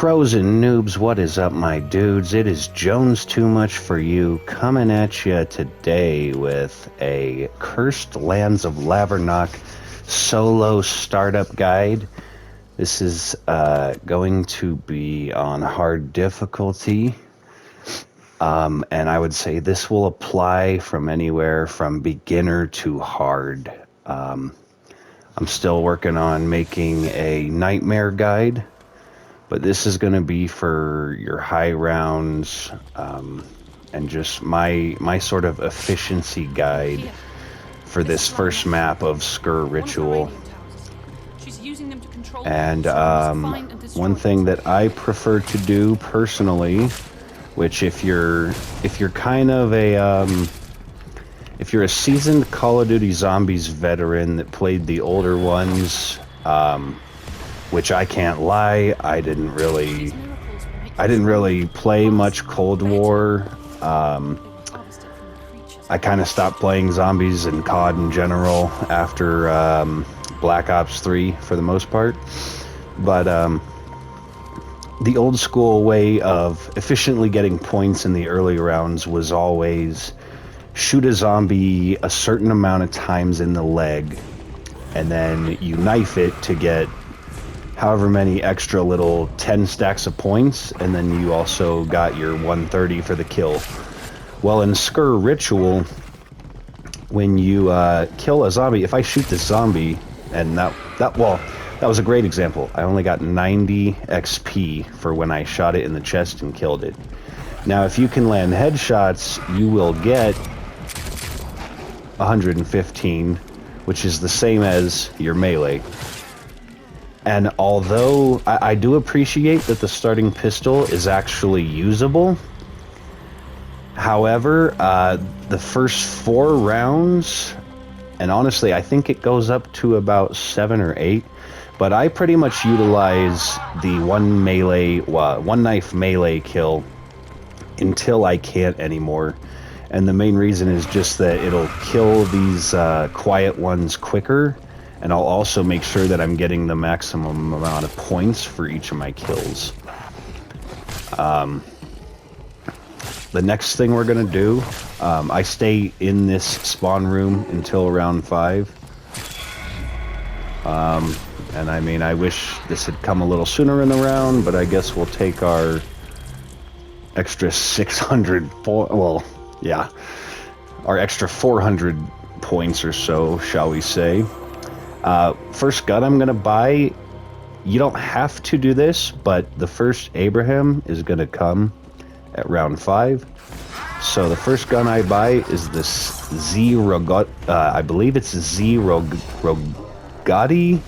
Pros and noobs, what is up, my dudes? It is Jones Too Much for You coming at you today with a Cursed Lands of Lavernock solo startup guide. This is going to be on hard difficulty, and I would say this will apply from anywhere from beginner to hard. I'm still working on making a nightmare guide, but this is going to be for your high rounds, and just my sort of efficiency guide for this first map of Sker Ritual. And one thing that I prefer to do personally, which if you're kind of a if you're a seasoned Call of Duty Zombies veteran that played the older ones, which I can't lie, I didn't really play much Cold War. I kind of stopped playing zombies and COD in general after Black Ops 3 for the most part. But the old school way of efficiently getting points in the early rounds was always shoot a zombie a certain amount of times in the leg, and then you knife it to get however many extra little 10 stacks of points, and then you also got your 130 for the kill. Well, in Sker Ritual, when you kill a zombie, if I shoot this zombie, and that was a great example. I only got 90 XP for when I shot it in the chest and killed it. Now, if you can land headshots, you will get 115, which is the same as your melee. And although I do appreciate that the starting pistol is actually usable, however, the first 4 rounds, and honestly I think it goes up to about 7 or 8, but I pretty much utilize the one knife melee kill until I can't anymore. And the main reason is just that it'll kill these quiet ones quicker, and I'll also make sure that I'm getting the maximum amount of points for each of my kills. The next thing we're gonna do, I stay in this spawn room until round 5. And I mean, I wish this had come a little sooner in the round, but I guess we'll take our extra 600 our extra 400 points or so, shall we say. First gun I'm gonna buy, you don't have to do this, but the first Abraham is gonna come at round 5. So the first gun I buy is this I believe it's Rogati.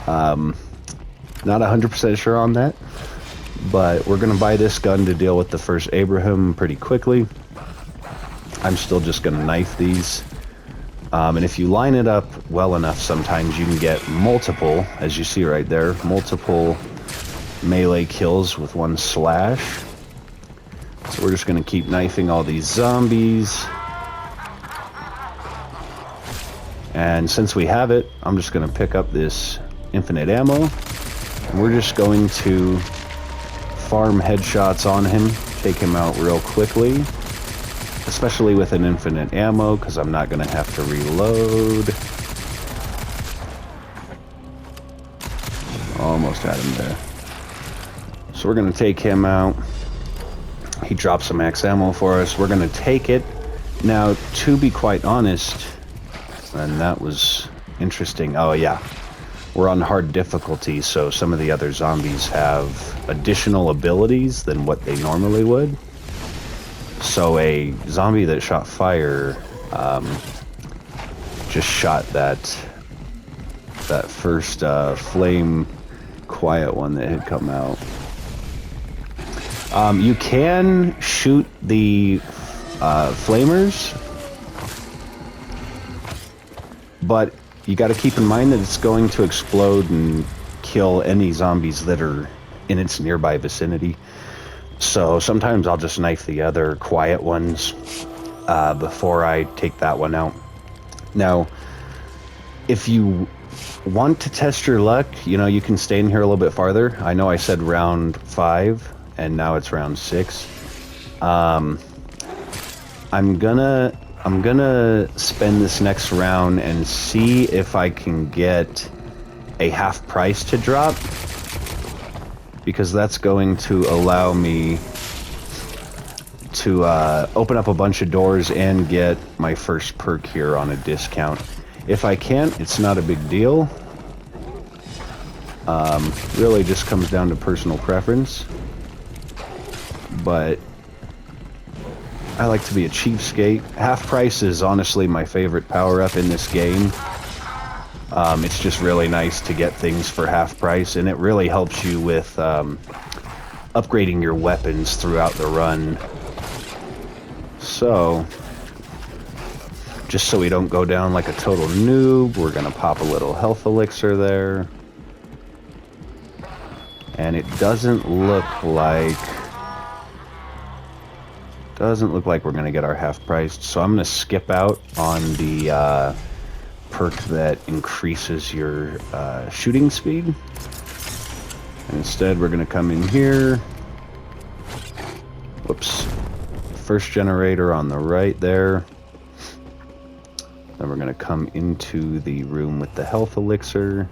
Not 100% sure on that, but we're gonna buy this gun to deal with the first Abraham pretty quickly. I'm still just gonna knife these. And if you line it up well enough, sometimes you can get multiple, as you see right there, multiple melee kills with one slash. So we're just going to keep knifing all these zombies. And since we have it, I'm just going to pick up this infinite ammo. And we're just going to farm headshots on him, take him out real quickly. Especially with an infinite ammo, because I'm not going to have to reload. Almost had him there. So we're going to take him out. He drops some max ammo for us. We're going to take it. Now, to be quite honest, and that was interesting. Oh, yeah. We're on hard difficulty, so some of the other zombies have additional abilities than what they normally would. So a zombie that shot fire just shot that first flame quiet one that had come out. You can shoot the flamers, but you got to keep in mind that it's going to explode and kill any zombies that are in its nearby vicinity. So sometimes I'll just knife the other quiet ones before I take that one out. Now, if you want to test your luck, you know, you can stay in here a little bit farther. I know I said round 5, and now it's round 6. I'm gonna spend this next round and see if I can get a half price to drop, because that's going to allow me to open up a bunch of doors and get my first perk here on a discount. If I can't, it's not a big deal. Really just comes down to personal preference. But I like to be a cheapskate. Half price is honestly my favorite power-up in this game. It's just really nice to get things for half price, and it really helps you with upgrading your weapons throughout the run. So, just so we don't go down like a total noob, we're gonna pop a little health elixir there. And it doesn't look like we're gonna get our half priced, so I'm gonna skip out on the perk that increases your shooting speed. And instead we're gonna come in here. Whoops. First generator on the right there. Then we're gonna come into the room with the health elixir.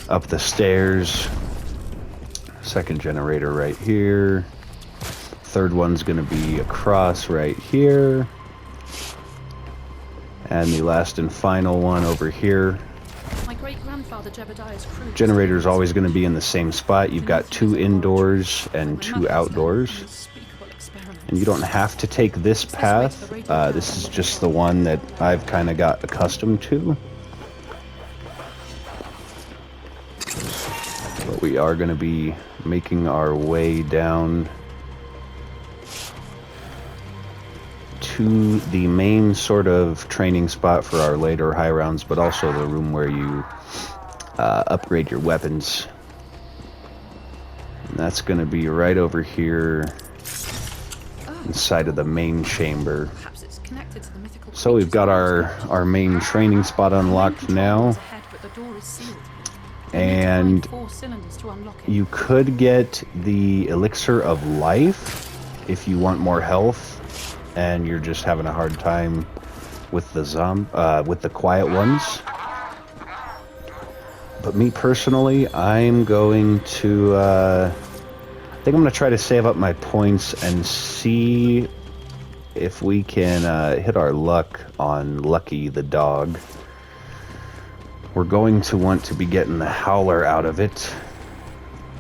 Up the stairs. Second generator right here. Third one's gonna be across right here. And the last and final one over here. My great-grandfather Jebediah's crew. Generator is always going to be in the same spot. You've got 2 indoors and 2 outdoors. And you don't have to take this path. This is just the one that I've kind of got accustomed to. But we are going to be making our way down to the main sort of training spot for our later high rounds, but also the room where you upgrade your weapons. And that's going to be right over here inside of the main chamber. So we've got our main training spot unlocked now. And you could get the elixir of life if you want more health and you're just having a hard time with the quiet ones. But me personally, I'm going to I think I'm going to try to save up my points and see if we can hit our luck on Lucky the dog. We're going to want to be getting the howler out of it.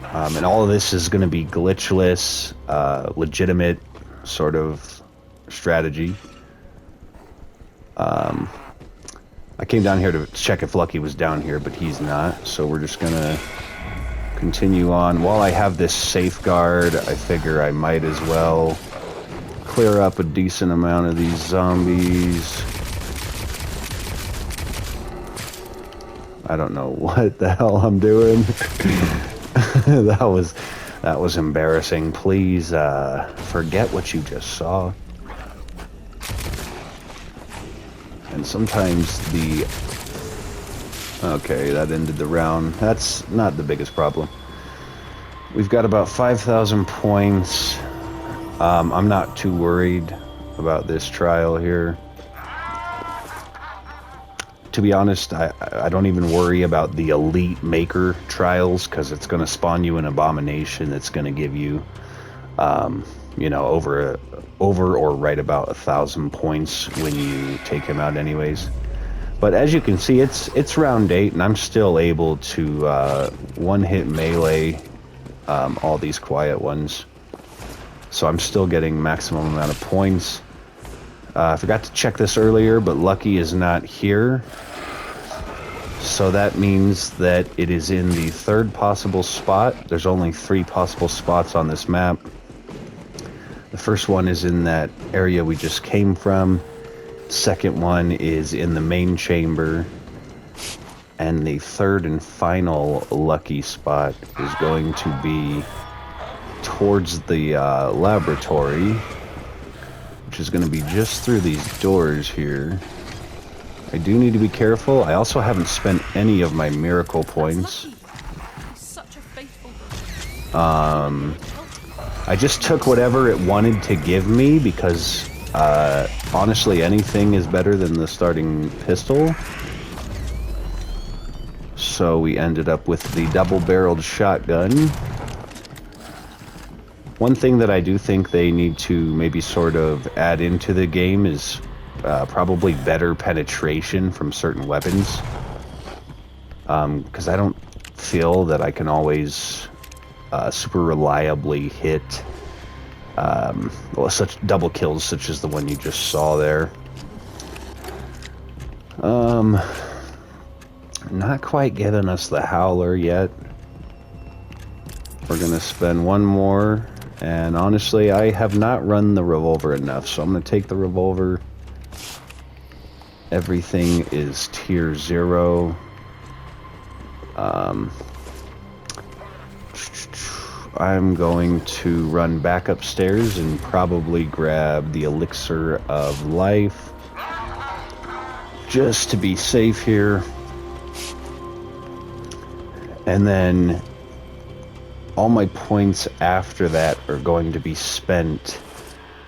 And all of this is going to be glitchless, legitimate sort of strategy. I came down here to check if Lucky was down here, but he's not. So we're just going to continue on. While I have this safeguard, I figure I might as well clear up a decent amount of these zombies. I don't know what the hell I'm doing. That was embarrassing. Please forget what you just saw. And sometimes okay, that ended the round. That's not the biggest problem. We've got about 5,000 points. I'm not too worried about this trial here. To be honest, I don't even worry about the elite maker trials, because it's going to spawn you an abomination that's going to give you, you know, over or right about 1,000 points when you take him out anyways. But as you can see, it's round 8, and I'm still able to one-hit melee all these quiet ones. So I'm still getting maximum amount of points. I forgot to check this earlier, but Lucky is not here. So that means that it is in the 3rd possible spot. There's only 3 possible spots on this map. The first one is in that area we just came from. Second one is in the main chamber. And the 3rd and final Lucky spot is going to be towards the laboratory, which is going to be just through these doors here. I do need to be careful. I also haven't spent any of my miracle points. Lucky. He's such a faithful I just took whatever it wanted to give me because, honestly, anything is better than the starting pistol. So we ended up with the double-barreled shotgun. One thing that I do think they need to maybe sort of add into the game is probably better penetration from certain weapons. Because I don't feel that I can always super reliably hit such double kills such as the one you just saw there. Not quite giving us the howler yet. We're gonna spend one more, and honestly I have not run the revolver enough, so I'm gonna take the revolver. Everything is tier 0. I'm going to run back upstairs and probably grab the elixir of life just to be safe here. And then all my points after that are going to be spent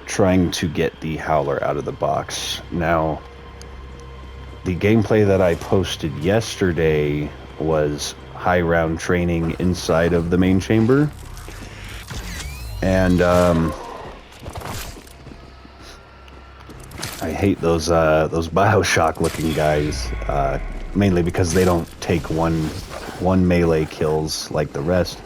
trying to get the howler out of the box. Now, the gameplay that I posted yesterday was high round training inside of the main chamber. And I hate those BioShock looking guys, mainly because they don't take one melee kills like the rest.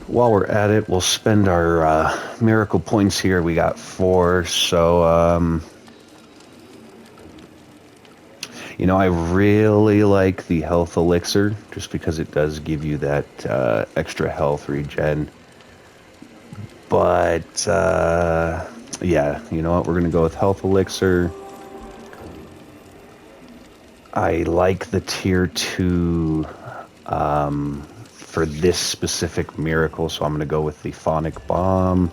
While we're at it, we'll spend our miracle points here. We got 4, so you know, I really like the health elixir just because it does give you that extra health regen. But yeah, you know what? We're gonna go with health elixir. I like the tier 2 for this specific miracle, so I'm gonna go with the phonic bomb.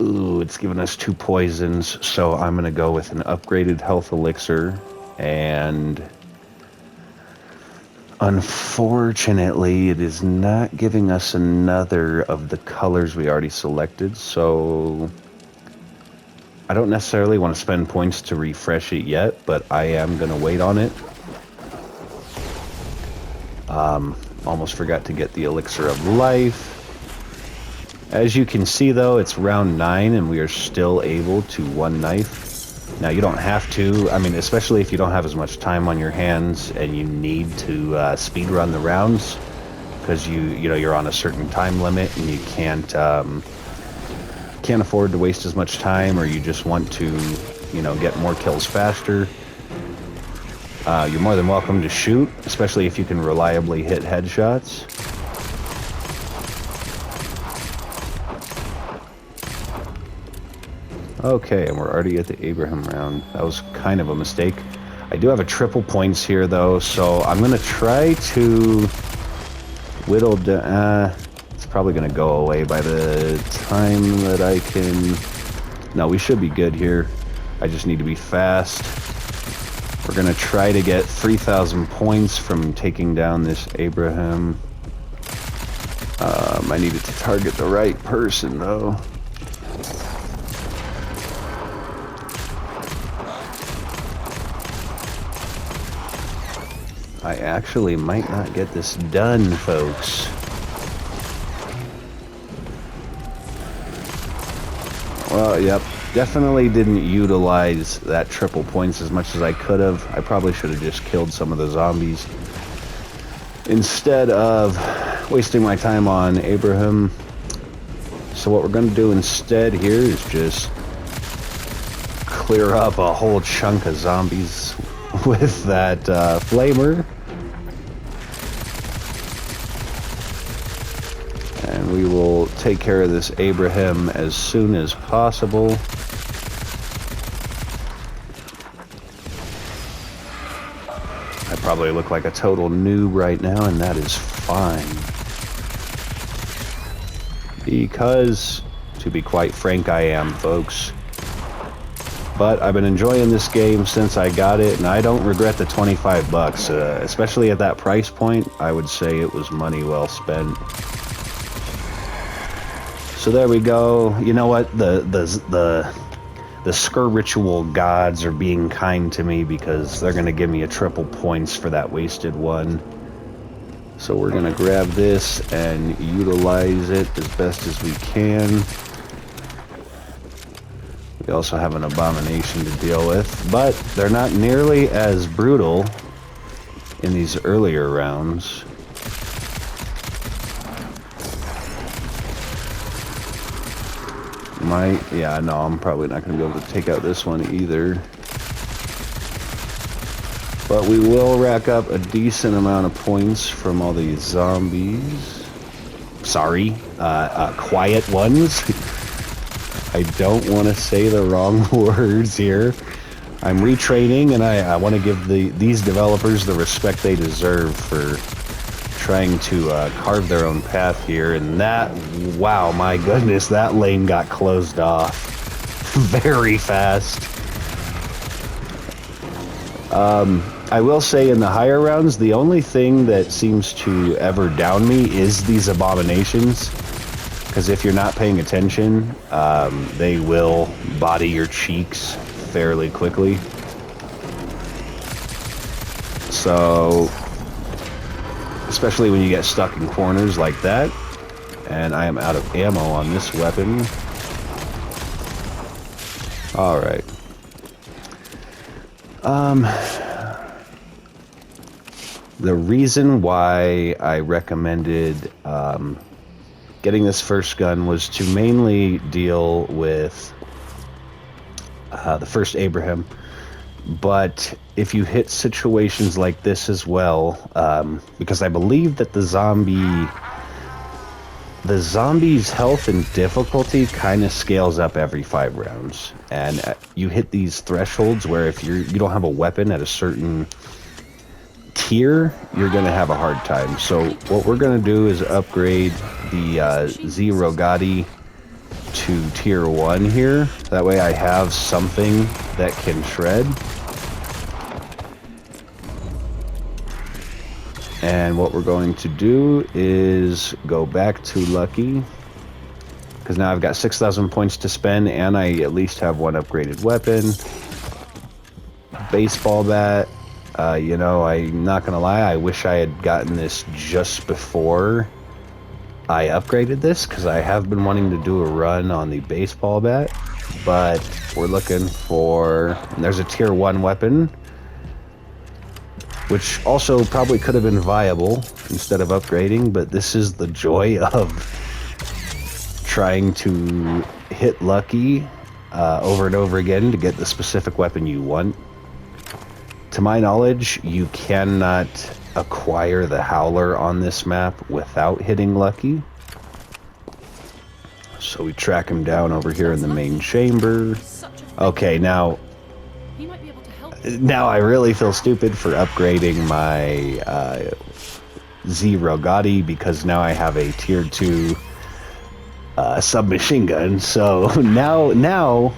Ooh, it's giving us 2 poisons, so I'm gonna go with an upgraded health elixir, and unfortunately it is not giving us another of the colors we already selected, so I don't necessarily want to spend points to refresh it yet, but I am gonna wait on it. Almost forgot to get the elixir of life. As you can see though, it's round 9 and we are still able to one knife. Now you don't have to, I mean, especially if you don't have as much time on your hands and you need to speed run the rounds, because you know you're on a certain time limit and you can't afford to waste as much time, or you just want to, you know, get more kills faster. You're more than welcome to shoot, especially if you can reliably hit headshots. Okay, and we're already at the Abraham round. That was kind of a mistake. I do have a triple points here though, so I'm gonna try to whittle down. It's probably gonna go away by the time that I can. No, we should be good here. I just need to be fast. We're gonna try to get 3,000 points from taking down this Abraham. I needed to target the right person though. I actually might not get this done, folks. Well, yep. Definitely didn't utilize that triple points as much as I could have. I probably should have just killed some of the zombies instead of wasting my time on Abraham. So what we're going to do instead here is just clear up a whole chunk of zombies with that flamer. And we will take care of this Abraham as soon as possible. I probably look like a total noob right now, and that is fine. Because, to be quite frank, I am, folks. But I've been enjoying this game since I got it, and I don't regret the 25 bucks. Especially at that price point, I would say it was money well spent. So there we go. You know what? The Sker Ritual gods are being kind to me because they're going to give me a triple points for that wasted one. So we're going to grab this and utilize it as best as we can. We also have an abomination to deal with, but they're not nearly as brutal in these earlier rounds. Yeah, no, I'm probably not going to be able to take out this one either. But we will rack up a decent amount of points from all these zombies. Sorry, quiet ones. I don't want to say the wrong words here. I'm retraining, and I want to give these developers the respect they deserve for trying to carve their own path here. And that, wow, my goodness, that lane got closed off very fast. I will say in the higher rounds, the only thing that seems to ever down me is these abominations. Because if you're not paying attention, they will body your cheeks fairly quickly. So, especially when you get stuck in corners like that. And I am out of ammo on this weapon. Alright. The reason why I recommended getting this first gun was to mainly deal with the first Abraham. But if you hit situations like this as well, because I believe that the zombie's health and difficulty kind of scales up every 5 rounds, and you hit these thresholds where if you don't have a weapon at a certain tier, you're gonna have a hard time. So what we're gonna do is upgrade the Zero Gotti to tier 1 here. That way I have something that can shred. And what we're going to do is go back to Lucky, because now I've got 6,000 points to spend, and I at least have one upgraded weapon. Baseball bat. You know, I'm not gonna lie, I wish I had gotten this just before I upgraded this, because I have been wanting to do a run on the baseball bat. But we're looking for, and there's a tier 1 weapon, which also probably could have been viable instead of upgrading, but this is the joy of trying to hit Lucky over and over again to get the specific weapon you want. To my knowledge, you cannot acquire the Howler on this map without hitting Lucky. So we track him down over here in the main chamber. Okay, now I really feel stupid for upgrading my Zero Gotti, because now I have a tier 2 submachine gun. So now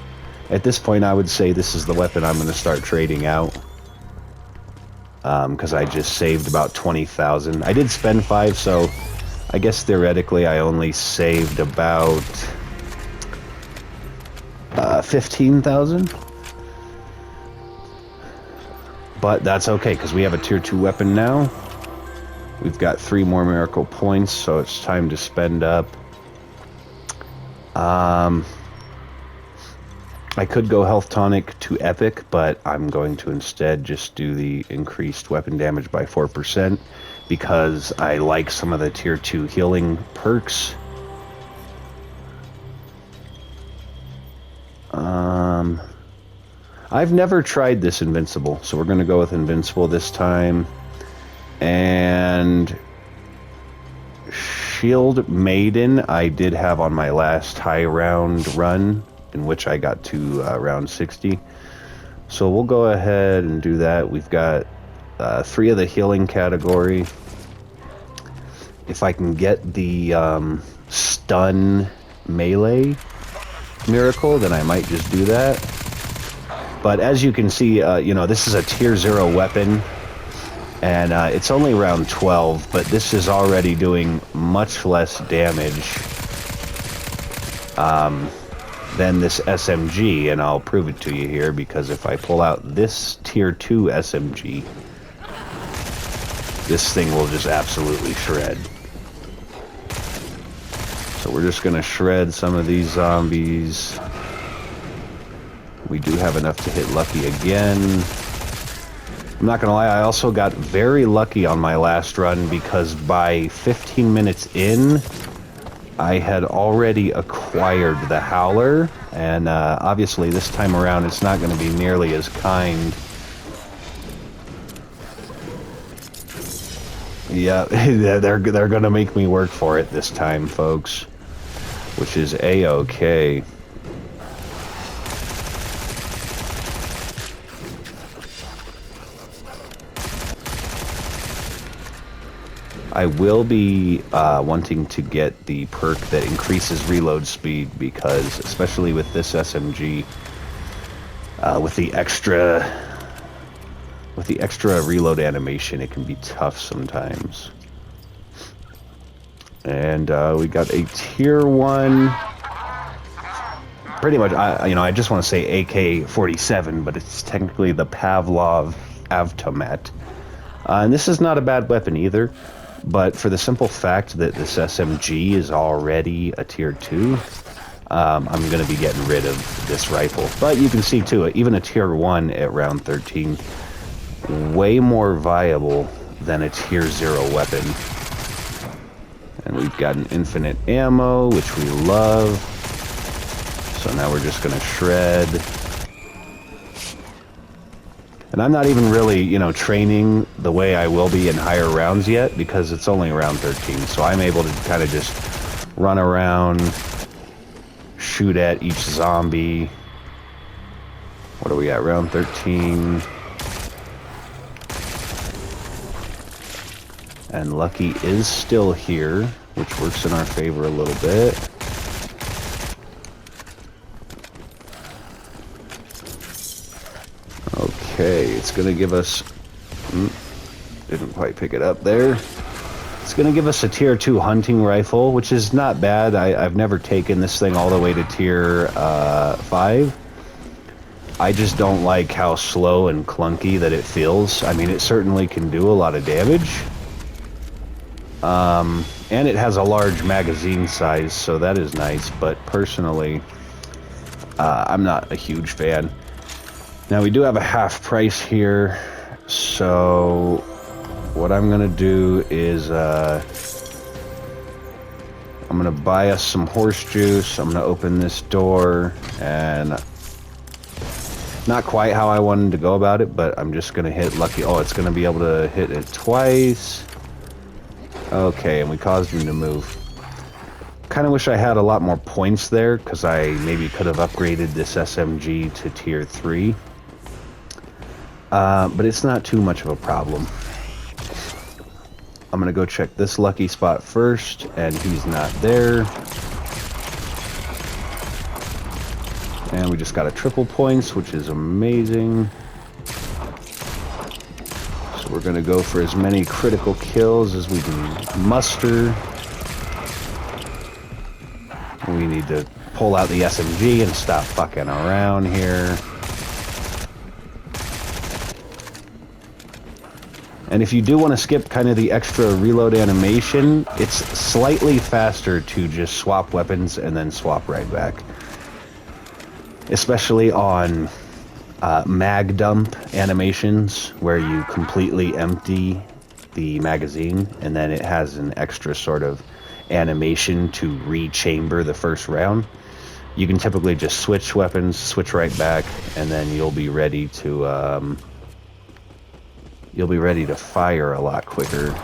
at this point I would say this is the weapon I'm going to start trading out. Because I just saved about 20,000. I did spend 5, so I guess theoretically I only saved about 15,000. But that's okay, because we have a tier 2 weapon now. We've got 3 more miracle points, so it's time to spend up. I could go health tonic to epic, but I'm going to instead just do the increased weapon damage by 4%, because I like some of the tier 2 healing perks. I've never tried this invincible, so we're going to go with invincible this time. And Shield Maiden I did have on my last high round run, in which I got to round 60. So we'll go ahead and do that. We've got 3 of the healing category. If I can get the stun melee miracle, then I might just do that. But as you can see, you know, this is a tier 0 weapon, and it's only round 12, but this is already doing much less damage than this SMG, and I'll prove it to you here, because if I pull out this tier 2 SMG, this thing will just absolutely shred. So we're just gonna shred some of these zombies. We do have enough to hit Lucky again. I'm not gonna lie, I also got very lucky on my last run, because by 15 minutes in, I had already acquired the Howler, and obviously this time around it's not gonna be nearly as kind. Yeah, they're gonna make me work for it this time, folks, which is a-okay. I will be wanting to get the perk that increases reload speed, because especially with this SMG, with the extra reload animation, it can be tough sometimes. And we got a tier 1. Pretty much, you know, I just want to say AK-47, but it's technically the Pavlov Avtomat. And this is not a bad weapon either, but for the simple fact that this SMG is already a tier 2, I'm going to be getting rid of this rifle. But you can see too, even a tier 1 at round 13, way more viable than a tier 0 weapon. And we've got an infinite ammo, which we love. So now we're just going to shred. And I'm not even really, you know, training the way I will be in higher rounds yet, because it's only round 13. So I'm able to kind of just run around, shoot at each zombie. What are we at? Round 13. And Lucky is still here, which works in our favor a little bit. Okay, it's going to give us... didn't quite pick it up there. It's going to give us a tier 2 hunting rifle, which is not bad. I've never taken this thing all the way to tier 5. I just don't like how slow and clunky that it feels. I mean, it certainly can do a lot of damage. And it has a large magazine size, so that is nice. But personally, I'm not a huge fan. Now, we do have a half price here, so what I'm going to do is I'm going to buy us some horse juice. I'm going to open this door, and not quite how I wanted to go about it, but I'm just going to hit Lucky. Oh, it's going to be able to hit it twice. Okay, and we caused him to move. Kind of wish I had a lot more points there, because I maybe could have upgraded this SMG to tier 3. But it's not too much of a problem. I'm gonna go check this Lucky spot first, and he's not there. And we just got a triple points, which is amazing. So we're gonna go for as many critical kills as we can muster. We need to pull out the SMG and stop fucking around here. And if you do want to skip kind of the extra reload animation, it's slightly faster to just swap weapons and then swap right back. Especially on mag dump animations, where you completely empty the magazine, and then it has an extra sort of animation to rechamber the first round. You can typically just switch weapons, switch right back, and then you'll be ready to fire a lot quicker.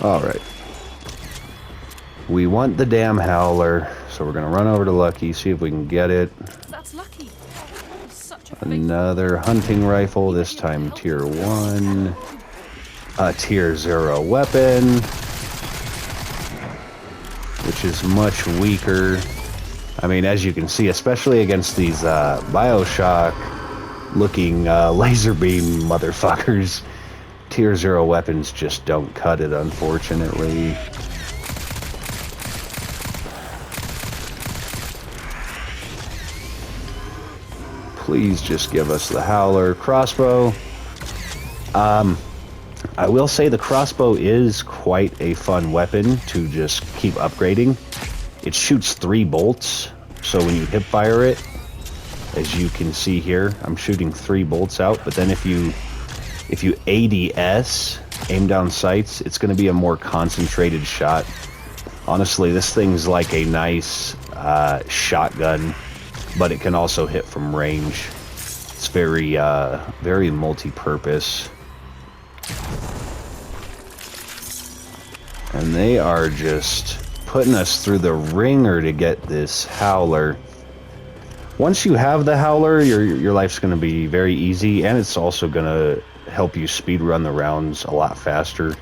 Alright. We want the damn Howler, so we're gonna run over to Lucky, see if we can get it. That's Lucky. Such a Another hunting rifle, this time tier 1. A tier 0 weapon, which is much weaker. I mean, as you can see, especially against these Bioshock-looking laser beam motherfuckers, Tier 0 weapons just don't cut it, unfortunately. Please just give us the Howler. Crossbow. I will say the crossbow is quite a fun weapon to just keep upgrading. It shoots 3 bolts, so when you hip fire it, as you can see here, I'm shooting 3 bolts out, but then if you ADS, aim down sights, it's going to be a more concentrated shot. Honestly, this thing's like a nice shotgun, but it can also hit from range. It's very, very multi-purpose. And they are just putting us through the ringer to get this Howler. Once you have the Howler, your life's going to be very easy, and it's also going to help you speed run the rounds a lot faster,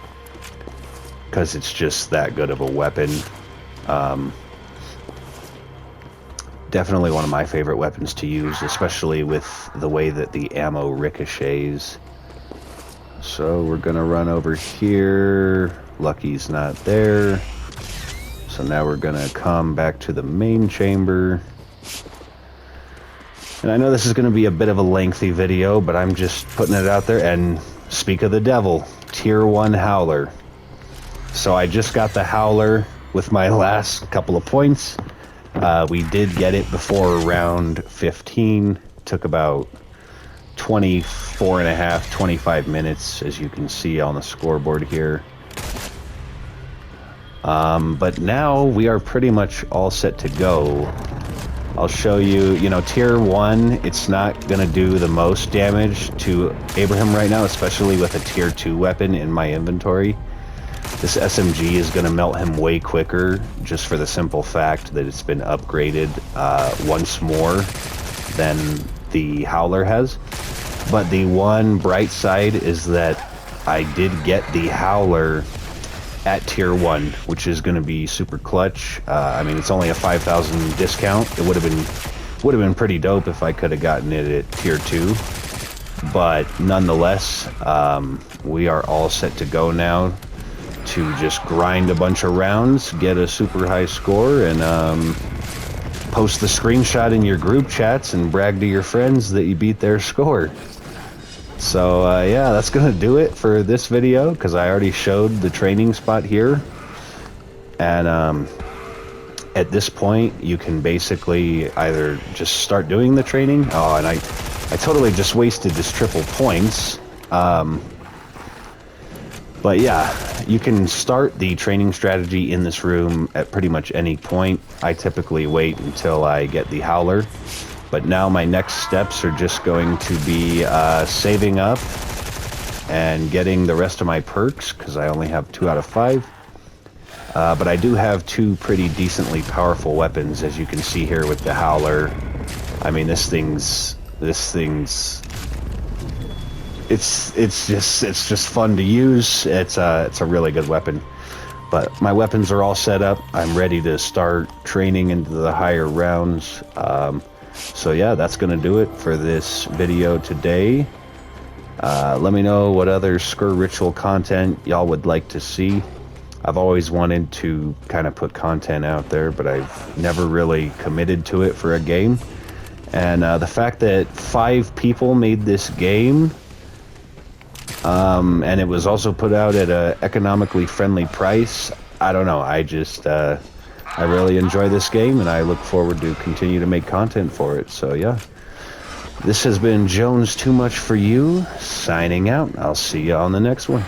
because it's just that good of a weapon. Definitely one of my favorite weapons to use, especially with the way that the ammo ricochets. So we're gonna run over here. Lucky's not there. So now we're gonna come back to the main chamber. And I know this is gonna be a bit of a lengthy video, but I'm just putting it out there. And speak of the devil, Tier 1 Howler. So I just got the Howler with my last couple of points. We did get it before round 15. Took about 24 and a half, 25 minutes, as you can see on the scoreboard here. But now we are pretty much all set to go. I'll show you, you know, Tier 1, it's not going to do the most damage to Abraham right now, especially with a Tier 2 weapon in my inventory. This SMG is going to melt him way quicker, just for the simple fact that it's been upgraded once more than the Howler has. But the one bright side is that I did get the Howler at Tier 1, which is going to be super clutch. I mean, it's only a 5,000 discount. It would have been pretty dope if I could have gotten it at Tier 2. But nonetheless, we are all set to go now to just grind a bunch of rounds, get a super high score, and post the screenshot in your group chats and brag to your friends that you beat their score. So yeah, that's gonna do it for this video, because I already showed the training spot here. And at this point, you can basically either just start doing the training. Oh, and I totally just wasted this triple points. But yeah, you can start the training strategy in this room at pretty much any point. I typically wait until I get the Howler. But now my next steps are just going to be saving up and getting the rest of my perks, because I only have 2 out of 5. But I do have 2 pretty decently powerful weapons, as you can see here with the Howler. I mean, this thing's it's just fun to use. It's a really good weapon. But my weapons are all set up. I'm ready to start training into the higher rounds. So yeah, that's gonna do it for this video today. Let me know what other Sker Ritual content y'all would like to see. I've always wanted to kind of put content out there, but I've never really committed to it for a game. And the fact that 5 people made this game, and it was also put out at an economically friendly price, I don't know, I really enjoy this game, and I look forward to continue to make content for it. So yeah, this has been Jones Too Much For You, signing out. I'll see you on the next one.